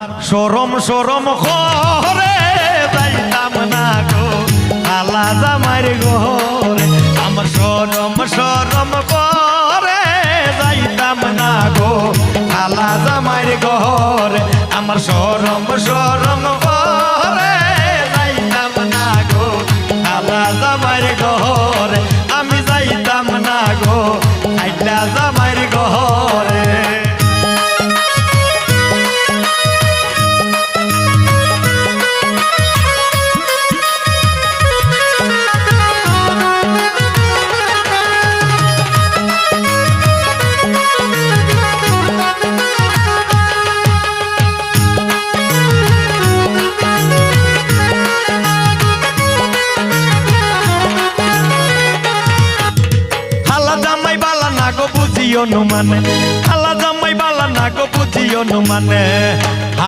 সরম সরম করে যাইতাম না গো খালা জামাইর ঘরে আমার সরম সরম করে যাইতাম না গো খালা জামাইর ঘরে আমার সরম সরম করে যাইতাম না গো খালা জামাইর ঘরে আমি যাইতাম না গো খাইলা জামাইর ঘরে। অনুমানে খালা জামাই বালা না গো বুঝি অনুমানে